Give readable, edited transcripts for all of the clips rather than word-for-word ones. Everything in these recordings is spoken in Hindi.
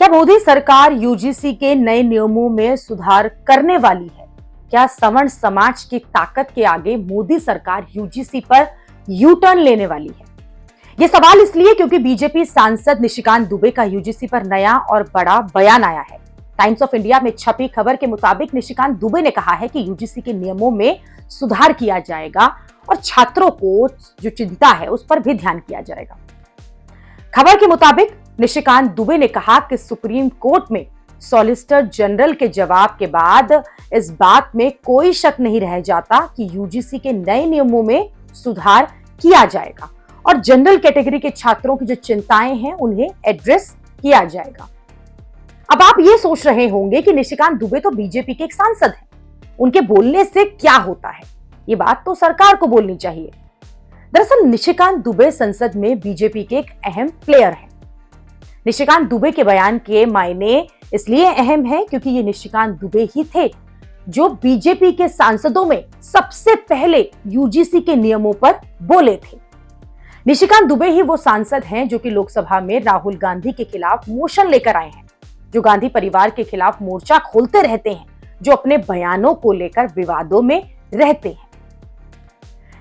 क्या मोदी सरकार यूजीसी के नए नियमों में सुधार करने वाली है? क्या सवर्ण समाज की ताकत के आगे मोदी सरकार यूजीसी पर यू टर्न लेने वाली है? यह सवाल इसलिए क्योंकि बीजेपी सांसद निशिकांत दुबे का यूजीसी पर नया और बड़ा बयान आया है। टाइम्स ऑफ इंडिया में छपी खबर के मुताबिक निशिकांत दुबे ने कहा है कि यूजीसी के नियमों में सुधार किया जाएगा और छात्रों को जो चिंता है उस पर भी ध्यान किया जाएगा। खबर के मुताबिक निशिकांत दुबे ने कहा कि सुप्रीम कोर्ट में सॉलिसिटर जनरल के जवाब के बाद इस बात में कोई शक नहीं रह जाता कि यूजीसी के नए नियमों में सुधार किया जाएगा और जनरल कैटेगरी के छात्रों की जो चिंताएं हैं उन्हें एड्रेस किया जाएगा। अब आप ये सोच रहे होंगे कि निशिकांत दुबे तो बीजेपी के एक सांसद हैं, उनके बोलने से क्या होता है? ये बात तो सरकार को बोलनी चाहिए। दरअसल निशिकांत दुबे संसद में बीजेपी के एक अहम प्लेयर हैं। निशिकांत दुबे के बयान के मायने इसलिए अहम है क्योंकि ये निशिकांत दुबे ही थे जो बीजेपी के सांसदों में सबसे पहले यूजीसी के नियमों पर बोले थे। निशिकांत दुबे ही वो सांसद हैं जो कि लोकसभा में राहुल गांधी के खिलाफ मोशन लेकर आए हैं, जो गांधी परिवार के खिलाफ मोर्चा खोलते रहते हैं, जो अपने बयानों को लेकर विवादों में रहते हैं।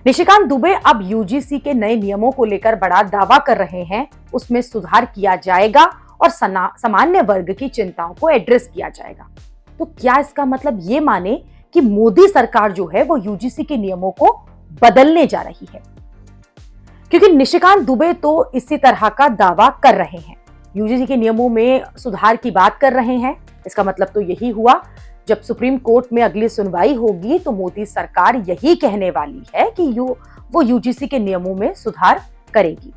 निशिकांत दुबे अब यूजीसी के नए नियमों को लेकर बड़ा दावा कर रहे हैं, उसमें सुधार किया जाएगा और सामान्य वर्ग की चिंताओं को एड्रेस किया जाएगा। तो क्या इसका मतलब ये माने कि मोदी सरकार जो है वो यूजीसी के नियमों को बदलने जा रही है? क्योंकि निशिकांत दुबे तो इसी तरह का दावा कर रहे हैं, यूजीसी के नियमों में सुधार की बात कर रहे हैं। इसका मतलब तो यही हुआ जब सुप्रीम कोर्ट में अगली सुनवाई होगी तो मोदी सरकार यही कहने वाली है कि वो यूजीसी के नियमों में सुधार करेगी।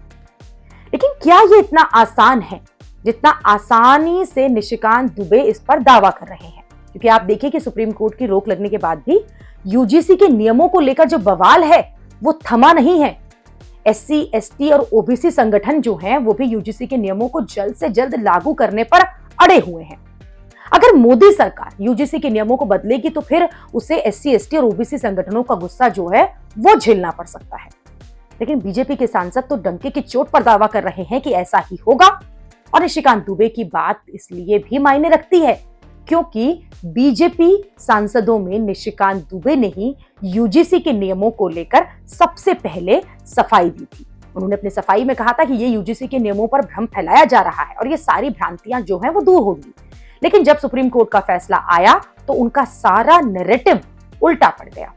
लेकिन क्या ये इतना आसान है जितना आसानी से निशिकांत दुबे इस पर दावा कर रहे हैं? क्योंकि आप देखिए कि सुप्रीम कोर्ट की रोक लगने के बाद भी यूजीसी के नियमों को लेकर जो बवाल है वो थमा नहीं है। एससी, एसटी और ओबीसी संगठन जो हैं वो भी यूजीसी के नियमों को जल्द से जल्द लागू करने पर अड़े हुए हैं। अगर मोदी सरकार यूजीसी के नियमों को बदलेगी तो फिर उसे एससी, एसटी और ओबीसी संगठनों का गुस्सा जो है वो झेलना पड़ सकता है। लेकिन बीजेपी के सांसद तो डंके की चोट पर दावा कर रहे हैं कि ऐसा ही होगा। और निशिकांत दुबे की बात इसलिए भी मायने रखती है क्योंकि बीजेपी सांसदों में निशिकांत दुबे ने ही यूजीसी के नियमों को लेकर सबसे पहले सफाई दी थी। उन्होंने अपनी सफाई में कहा था कि ये यूजीसी के नियमों पर भ्रम फैलाया जा रहा है और ये सारी भ्रांतियां जो हैं वो दूर होगी। लेकिन जब सुप्रीम कोर्ट का फैसला आया तो उनका सारा नैरेटिव उल्टा पड़ गया।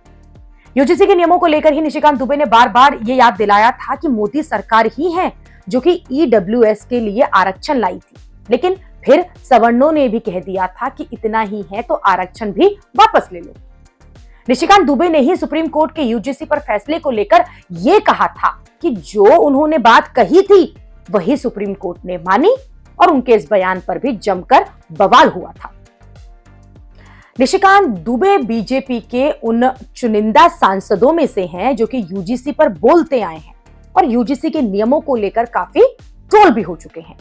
यूजीसी के नियमों को लेकर ही निशिकांत दुबे ने बार बार ये याद दिलाया था कि मोदी सरकार ही है जो कि ईडब्ल्यूएस के लिए आरक्षण लाई थी, लेकिन फिर सवर्णों ने भी कह दिया था कि इतना ही है तो आरक्षण भी वापस ले लो। निशिकांत दुबे ने ही सुप्रीम कोर्ट के यूजीसी पर फैसले को लेकर यह कहा था कि जो उन्होंने बात कही थी वही सुप्रीम कोर्ट ने मानी और उनके इस बयान पर भी जमकर बवाल हुआ था। निशिकांत दुबे बीजेपी के उन चुनिंदा सांसदों में से हैं जो कि यूजीसी पर बोलते आए हैं और यूजीसी के नियमों को लेकर काफी ट्रोल भी हो चुके हैं।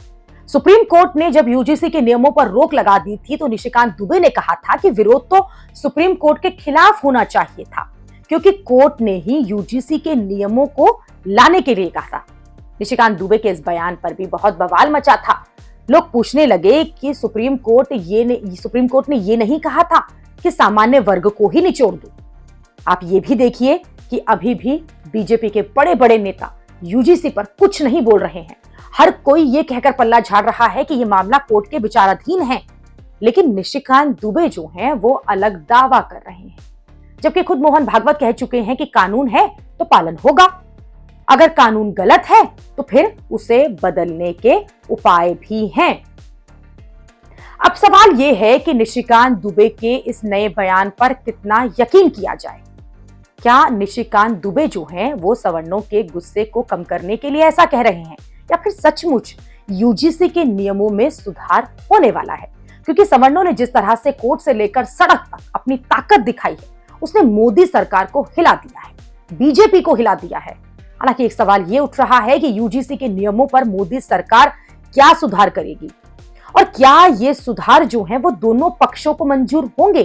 सुप्रीम कोर्ट ने जब यूजीसी के नियमों पर रोक लगा दी थी तो निशिकांत दुबे ने कहा था कि विरोध तो सुप्रीम कोर्ट के खिलाफ होना चाहिए था क्योंकि कोर्ट ने ही यूजीसी के नियमों को लाने के लिए कहा था। निशिकांत दुबे के इस बयान पर भी बहुत बवाल मचा था। लोग पूछने लगे कि सुप्रीम कोर्ट ने ये नहीं कहा था कि सामान्य वर्ग को ही निचोड़ दो। आप ये भी देखिए कि अभी भी बीजेपी के बड़े बड़े नेता यूजीसी पर कुछ नहीं बोल रहे हैं। हर कोई ये कहकर पल्ला झाड़ रहा है कि ये मामला कोर्ट के विचाराधीन है, लेकिन निशिकांत दुबे जो हैं वो अलग दावा कर रहे हैं। जबकि खुद मोहन भागवत कह चुके हैं कि कानून है तो पालन होगा, अगर कानून गलत है तो फिर उसे बदलने के उपाय भी हैं। अब सवाल यह है कि निशिकांत दुबे के इस नए बयान पर कितना यकीन किया जाए। क्या निशिकांत दुबे जो हैं वो सवर्णों के गुस्से को कम करने के लिए ऐसा कह रहे हैं या फिर सचमुच यूजीसी के नियमों में सुधार होने वाला है? क्योंकि सवर्णों ने जिस तरह से कोर्ट से लेकर सड़क तक अपनी ताकत दिखाई है उसने मोदी सरकार को हिला दिया है, बीजेपी को हिला दिया है। हालांकि एक सवाल ये उठ रहा है कि यूजीसी के नियमों पर मोदी सरकार क्या सुधार करेगी और क्या ये सुधार जो है वो दोनों पक्षों को मंजूर होंगे?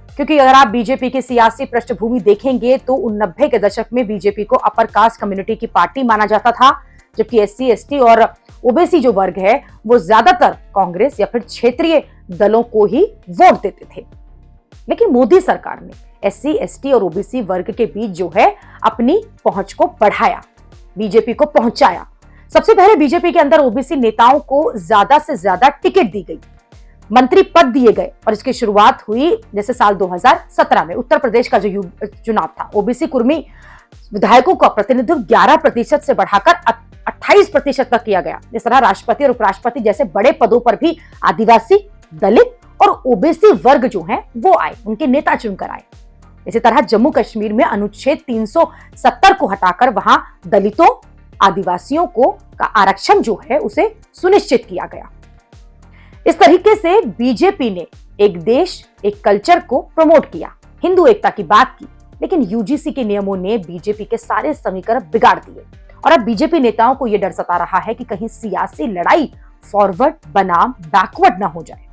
क्योंकि अगर आप बीजेपी की सियासी पृष्ठभूमि देखेंगे तो 90 के दशक में बीजेपी को अपर कास्ट कम्युनिटी की पार्टी माना जाता था, जबकि एससी, एसटी और ओबीसी जो वर्ग है वो ज्यादातर कांग्रेस या फिर क्षेत्रीय दलों को ही वोट देते थे। लेकिन मोदी सरकार ने एससी, एसटी और ओबीसी वर्ग के बीच जो है अपनी पहुंच को बढ़ाया, बीजेपी को पहुंचाया। सबसे पहले बीजेपी के अंदर ओबीसी नेताओं को ज्यादा से ज्यादा टिकट दी गई, मंत्री पद दिए गए और इसकी शुरुआत हुई जैसे साल 2017 में उत्तर प्रदेश का जो चुनाव था। ओबीसी कुर्मी विधायकों का प्रतिनिधित्व 11% से बढ़ाकर 28% तक किया गया। इस तरह राष्ट्रपति और उपराष्ट्रपति जैसे बड़े पदों पर भी आदिवासी, दलित और ओबीसी वर्ग जो हैं वो आए, उनके नेता चुनकर आए। इसी तरह जम्मू कश्मीर में अनुच्छेद 370 को हटाकर वहां दलितों, आदिवासियों को का आरक्षण जो है उसे सुनिश्चित किया गया। इस तरीके से बीजेपी ने एक देश, एक कल्चर को प्रमोट किया, हिंदू एकता की बात की। लेकिन यूजीसी के नियमों ने बीजेपी के सारे समीकरण बिगाड़ दिए और अब बीजेपी नेताओं को यह डर सता रहा है कि कहीं सियासी लड़ाई फॉरवर्ड बनाम बैकवर्ड ना हो जाए।